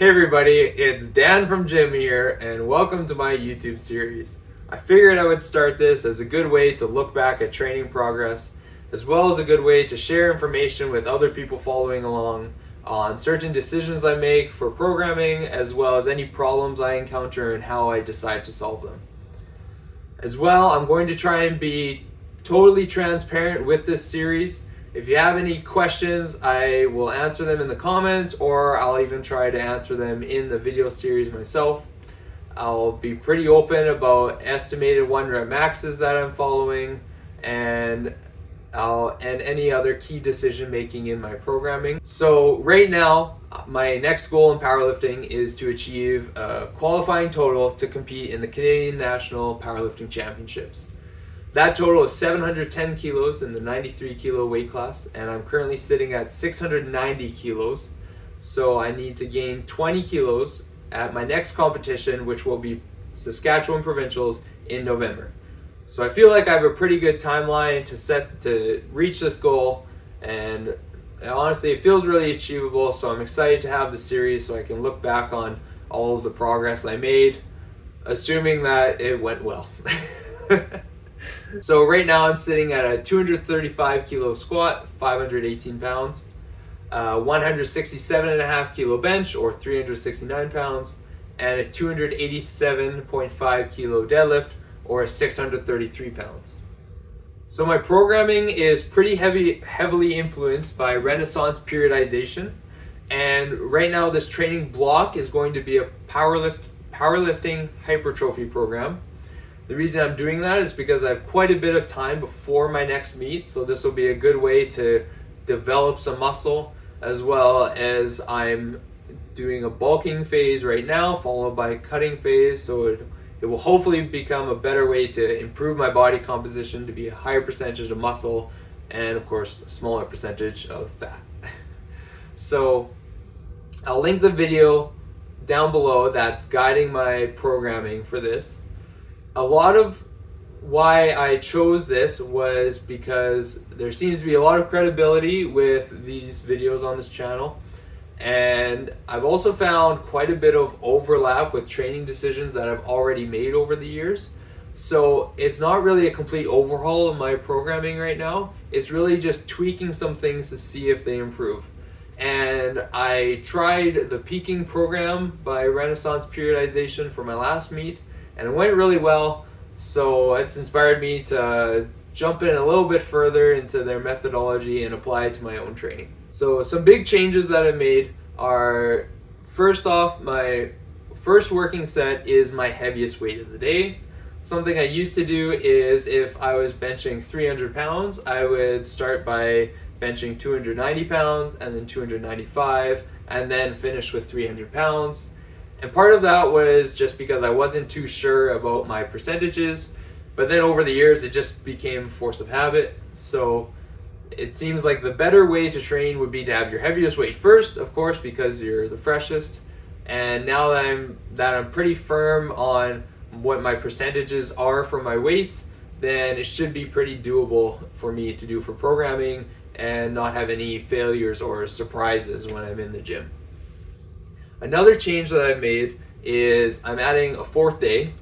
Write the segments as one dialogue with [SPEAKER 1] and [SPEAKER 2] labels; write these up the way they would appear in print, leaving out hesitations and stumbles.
[SPEAKER 1] Hey everybody, it's Dan from Gym here, and welcome to my YouTube series. I figured I would start this as a good way to look back at training progress, as well as a good way to share information with other people following along on certain decisions I make for programming, as well as any problems I encounter and how I decide to solve them. As well, I'm going to try and be totally transparent with this series. If you have any questions, I will answer them in the comments, or I'll even try to answer them in the video series myself. I'll be pretty open about estimated 1-rep maxes that I'm following and any other key decision making in my programming. So right now, my next goal in powerlifting is to achieve a qualifying total to compete in the Canadian National Powerlifting Championships. That total is 710 kilos in the 93 kilo weight class, and I'm currently sitting at 690 kilos. So I need to gain 20 kilos at my next competition, which will be Saskatchewan Provincials in November. So I feel like I have a pretty good timeline to reach this goal, and honestly it feels really achievable, so I'm excited to have the series so I can look back on all of the progress I made, assuming that it went well. So right now I'm sitting at a 235 kilo squat, 518 pounds, 167.5 kilo bench or 369 pounds, and a 287.5 kilo deadlift or 633 pounds. So my programming is pretty heavily influenced by Renaissance periodization, and right now this training block is going to be a powerlifting hypertrophy program. The reason I'm doing that is because I have quite a bit of time before my next meet, so this will be a good way to develop some muscle, as well as I'm doing a bulking phase right now followed by a cutting phase, so it will hopefully become a better way to improve my body composition to be a higher percentage of muscle and of course a smaller percentage of fat. So I'll link the video down below that's guiding my programming for this. A lot of why I chose this was because there seems to be a lot of credibility with these videos on this channel, and I've also found quite a bit of overlap with training decisions that I've already made over the years. So it's not really a complete overhaul of my programming right now, it's really just tweaking some things to see if they improve. And I tried the peaking program by Renaissance periodization for my last meet, and it went really well, so it's inspired me to jump in a little bit further into their methodology and apply it to my own training. So some big changes that I made are, first off, my first working set is my heaviest weight of the day. Something I used to do is if I was benching 300 pounds, I would start by benching 290 pounds and then 295 and then finish with 300 pounds. And part of that was just because I wasn't too sure about my percentages, but then over the years it just became force of habit. So it seems like the better way to train would be to have your heaviest weight first, of course, because you're the freshest. And now that I'm pretty firm on what my percentages are for my weights, then it should be pretty doable for me to do for programming and not have any failures or surprises when I'm in the gym. Another change that I've made is I'm adding a fourth day.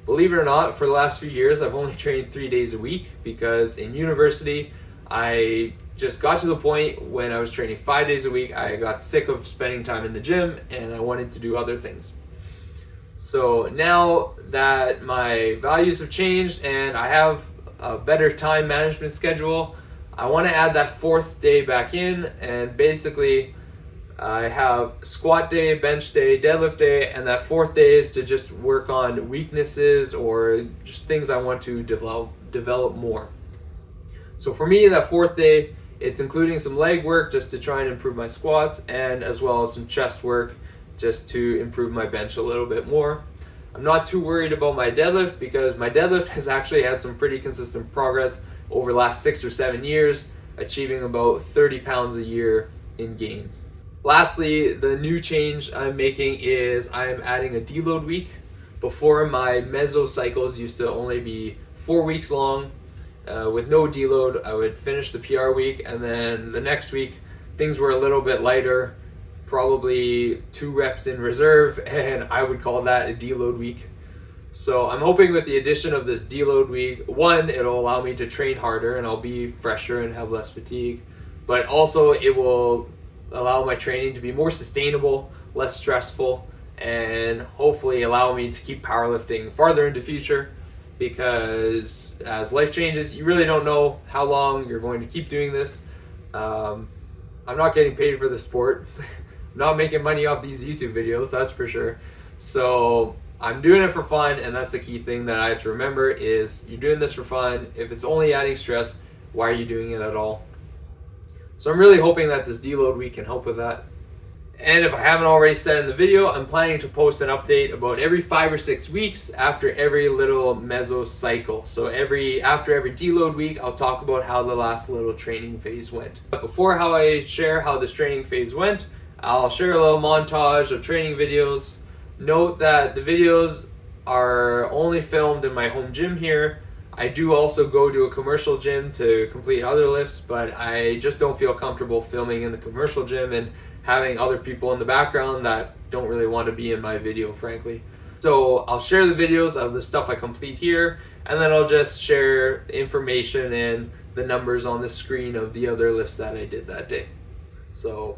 [SPEAKER 1] Believe it or not, for the last few years, I've only trained 3 days a week because in university, I just got to the point when I was training 5 days a week, I got sick of spending time in the gym and I wanted to do other things. So now that my values have changed and I have a better time management schedule, I want to add that fourth day back in, and basically I have squat day, bench day, deadlift day, and that fourth day is to just work on weaknesses or just things I want to develop more. So for me, that fourth day, it's including some leg work just to try and improve my squats, and as well as some chest work just to improve my bench a little bit more. I'm not too worried about my deadlift because my deadlift has actually had some pretty consistent progress over the last 6 or 7 years, achieving about 30 pounds a year in gains. Lastly, the new change I'm making is I'm adding a deload week. Before, my mesocycles used to only be 4 weeks long. With no deload, I would finish the PR week, and then the next week things were a little bit lighter, probably 2 reps in reserve, and I would call that a deload week. So I'm hoping with the addition of this deload week, one, it'll allow me to train harder and I'll be fresher and have less fatigue, but also it will allow my training to be more sustainable, less stressful, and hopefully allow me to keep powerlifting farther into the future, because as life changes, you really don't know how long you're going to keep doing this. I'm not getting paid for the sport. I'm not making money off these YouTube videos, that's for sure. So I'm doing it for fun, and that's the key thing that I have to remember is you're doing this for fun. If it's only adding stress, why are you doing it at all? So I'm really hoping that this deload week can help with that. And if I haven't already said in the video, I'm planning to post an update about every 5 or 6 weeks after every little meso cycle. So after every deload week, I'll talk about how the last little training phase went. But before I share how this training phase went, I'll share a little montage of training videos. Note that the videos are only filmed in my home gym here. I do also go to a commercial gym to complete other lifts, but I just don't feel comfortable filming in the commercial gym and having other people in the background that don't really want to be in my video, frankly. So I'll share the videos of the stuff I complete here, and then I'll just share information and the numbers on the screen of the other lifts that I did that day. So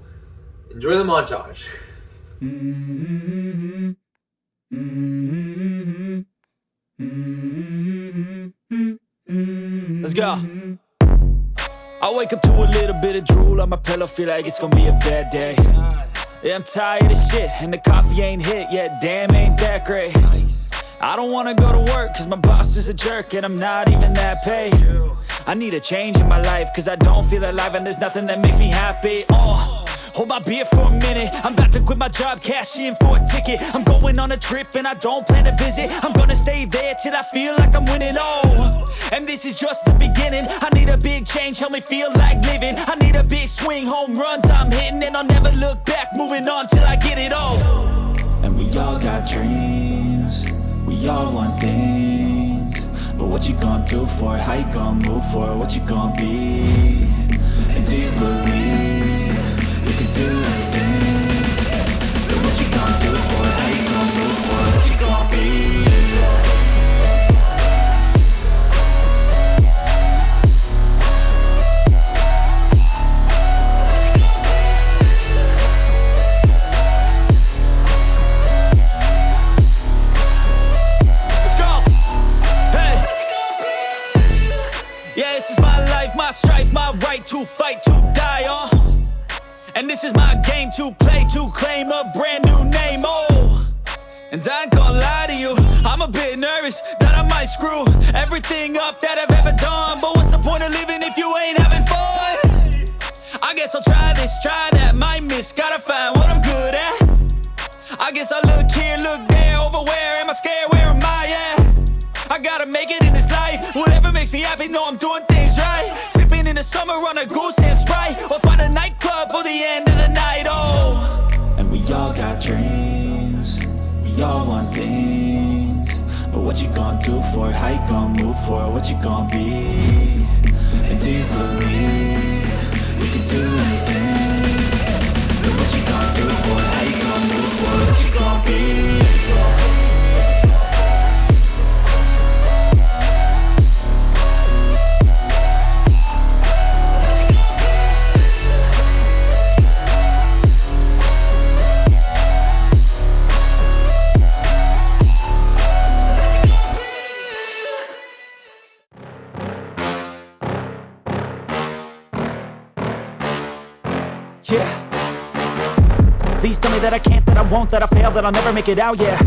[SPEAKER 1] enjoy the montage.
[SPEAKER 2] Let's go. I wake up to a little bit of drool on my pillow, feel like it's gonna be a bad day. Yeah, I'm tired of shit, and the coffee ain't hit yet, damn, ain't that great. I don't wanna go to work, cause my boss is a jerk, and I'm not even that paid. I need a change in my life, cause I don't feel alive, and there's nothing that makes me happy. Hold my beer for a minute, I'm about to quit my job, cash in for a ticket. I'm going on a trip and I don't plan to visit. I'm gonna stay there till I feel like I'm winning, and this is just the beginning. I need a big change, help me feel like living. I need a big swing, home runs I'm hitting, and I'll never look back, moving on till I get it all. And we all got dreams, we all want things, but what you gonna do for it? How you gonna move for it? What you gonna be? And do you believe you can do anything? But what you gonna do for it? How you gonna move for it? What you gonna be? Let's go! Hey! Yeah, this is my life, my strife, my right to fight, to die, and this is my game to play, to claim a brand new name, and I ain't gonna lie to you, I'm a bit nervous that I might screw everything up that I've ever done. But what's the point of living if you ain't having fun? I guess I'll try this, try that, might miss, gotta find what I'm good at. I guess I look here, look there, over where am I scared, where am I at? I gotta make it in this life, whatever makes me happy, know I'm doing things right. Sipping in the summer on a goose and Sprite, or find a nightclub for the end of the night, And we all got dreams, we all want things, but what you gonna do for it? How you gonna move for it? What you gonna be? And do you believe you can do anything? But what you gonna do for it? How you gonna move for it? What you gonna be? Yeah. Please tell me that I can't, that I won't, that I fail, that I'll never make it out, yeah.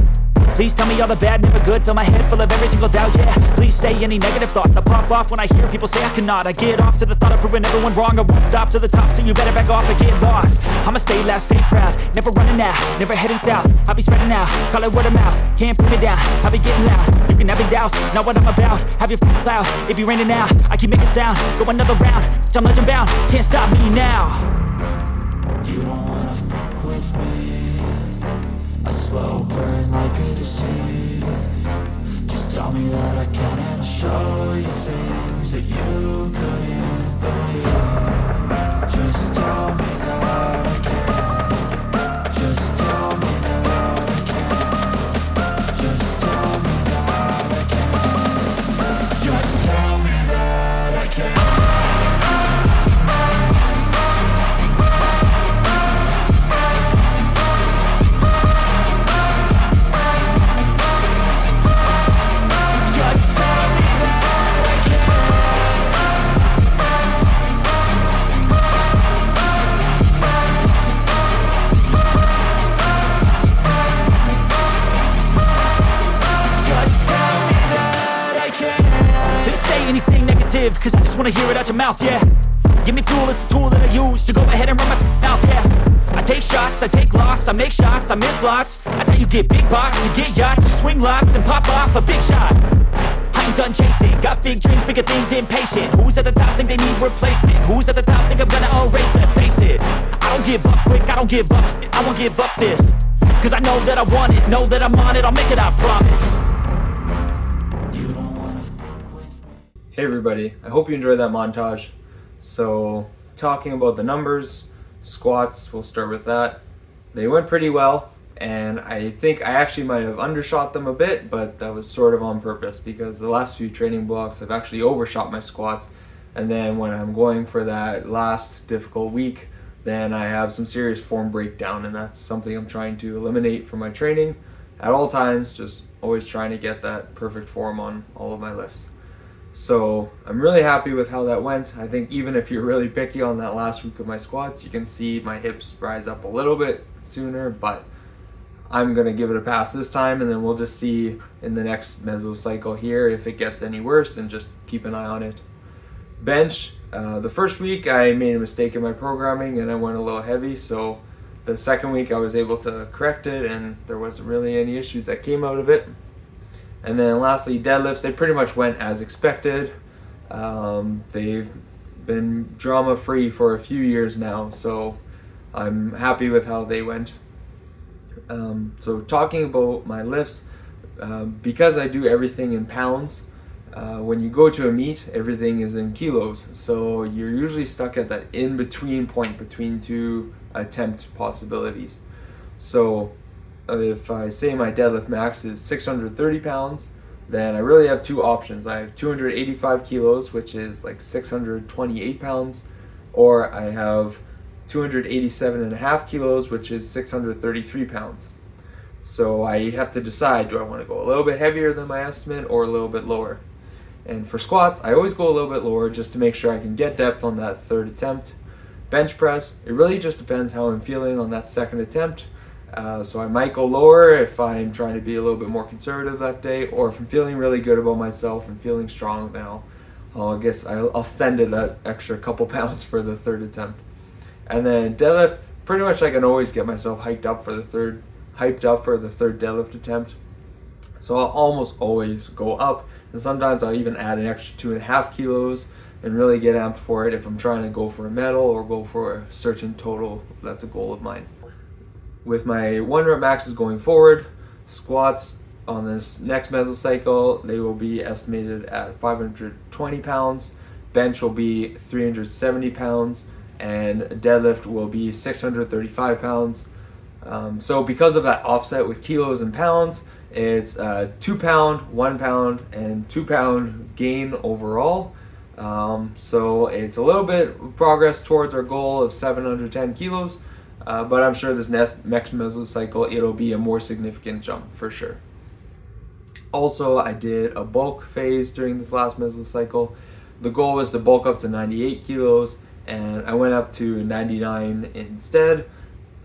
[SPEAKER 2] Please tell me all the bad, never good, fill my head full of every single doubt, yeah. Please say any negative thoughts, I pop off when I hear people say I cannot. I get off to the thought of proving everyone wrong, I won't stop to the top, so you better back off and get lost. I'ma stay loud, stay proud, never running out, never heading south. I'll be spreading out, call it word of mouth, can't put me down, I'll be getting loud. You can have it douse, not what I'm about, have your cloud, it be raining now. I keep making sound, go another round, I'm legend bound, can't stop me now. You don't wanna fuck with me, a slow burn like a disease. Just tell me that I can and I'll show you things that you couldn't believe. Just tell me that I can. aggressive, cause I just wanna hear it out your mouth, yeah. Give me fuel, it's a tool that I use to go ahead and run my mouth, yeah. I take shots, I take loss, I make shots, I miss lots. That's how you get big box, you get yachts, you swing lots and pop off a big shot. I ain't done chasing, got big dreams, bigger things, impatient. Who's at the top think they need replacement? Who's at the top think I'm gonna erase them? Face it, I don't give up quick, I don't give up, I won't give up this. Cause I know that I want it, know that I'm on it, I'll make it, I promise. You don't wanna fuck with me.
[SPEAKER 1] Hey everybody, I hope you enjoyed that montage. So, talking about the numbers, squats, we'll start with that. They went pretty well, and I think I actually might have undershot them a bit, but that was sort of on purpose because the last few training blocks I've actually overshot my squats, and then when I'm going for that last difficult week, then I have some serious form breakdown, and that's something I'm trying to eliminate from my training at all times, just always trying to get that perfect form on all of my lifts. So I'm really happy with how that went. I think even if you're really picky on that last week of my squats, you can see my hips rise up a little bit sooner, but I'm gonna give it a pass this time, and then we'll just see in the next mesocycle here if it gets any worse, and just keep an eye on it. Bench, the first week I made a mistake in my programming and I went a little heavy, so the second week I was able to correct it and there wasn't really any issues that came out of it. And then lastly, deadlifts, they pretty much went as expected. They've been drama free for a few years now, so I'm happy with how they went. So talking about my lifts, because I do everything in pounds, when you go to a meet, everything is in kilos. So you're usually stuck at that in-between point between two attempt possibilities. So if I say my deadlift max is 630 pounds, then I really have two options. I have 285 kilos, which is like 628 pounds, or I have 287.5 kilos, which is 633 pounds. So I have to decide, do I want to go a little bit heavier than my estimate or a little bit lower? And for squats, I always go a little bit lower just to make sure I can get depth on that third attempt. Bench press, it really just depends how I'm feeling on that second attempt. So I might go lower if I'm trying to be a little bit more conservative that day, or if I'm feeling really good about myself and feeling strong, then I'll send it that extra couple pounds for the third attempt. And then deadlift, pretty much I can always get myself hyped up for the third deadlift attempt. So I'll almost always go up, and sometimes I'll even add an extra 2.5 kilos and really get amped for it if I'm trying to go for a medal or go for a certain total that's a goal of mine. With my 1 rep maxes going forward, squats on this next mesocycle, they will be estimated at 520 pounds, bench will be 370 pounds, and deadlift will be 635 pounds. So because of that offset with kilos and pounds, it's 2 pound, 1 pound, and 2 pound gain overall. So it's a little bit of progress towards our goal of 710 kilos. But I'm sure this next mesocycle, it'll be a more significant jump for sure. Also, I did a bulk phase during this last mesocycle. The goal was to bulk up to 98 kilos, and I went up to 99 instead.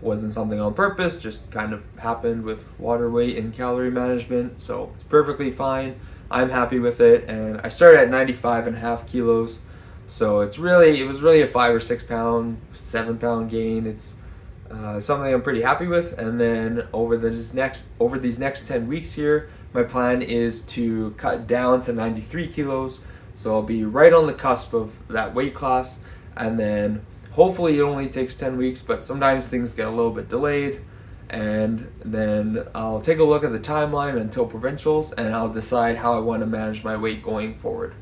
[SPEAKER 1] Wasn't something on purpose, just kind of happened with water weight and calorie management, so it's perfectly fine. I'm happy with it, and I started at 95.5 kilos, so it was really a 5 or 6 pound, 7 pound gain. It's something I'm pretty happy with. And then over these next 10 weeks here, my plan is to cut down to 93 kilos. So I'll be right on the cusp of that weight class. And then hopefully it only takes 10 weeks, but sometimes things get a little bit delayed. And then I'll take a look at the timeline until provincials, and I'll decide how I want to manage my weight going forward.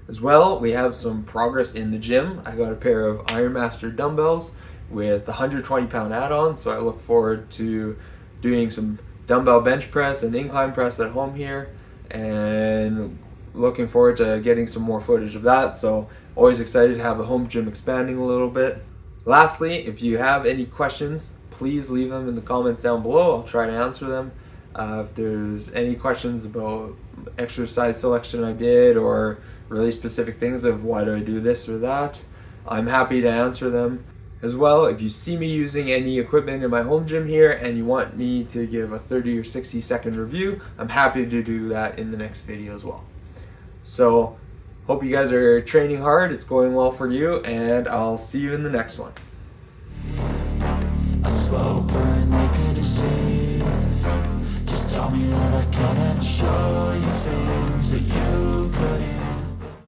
[SPEAKER 1] As well, we have some progress in the gym. I got a pair of Ironmaster dumbbells with 120 pound add-on, so I look forward to doing some dumbbell bench press and incline press at home here, and looking forward to getting some more footage of that. So always excited to have the home gym expanding a little bit. Lastly, if you have any questions, please leave them in the comments down below. I'll try to answer them. If there's any questions about exercise selection I did, or really specific things of why do I do this or that, I'm happy to answer them. As well, if you see me using any equipment in my home gym here and you want me to give a 30 or 60 second review, I'm happy to do that in the next video as well. So Hope you guys are training hard. It's going well for you, and I'll see you in the next one.
[SPEAKER 2] A slow burn like a disease. Just tell me that I can and show you things that you couldn't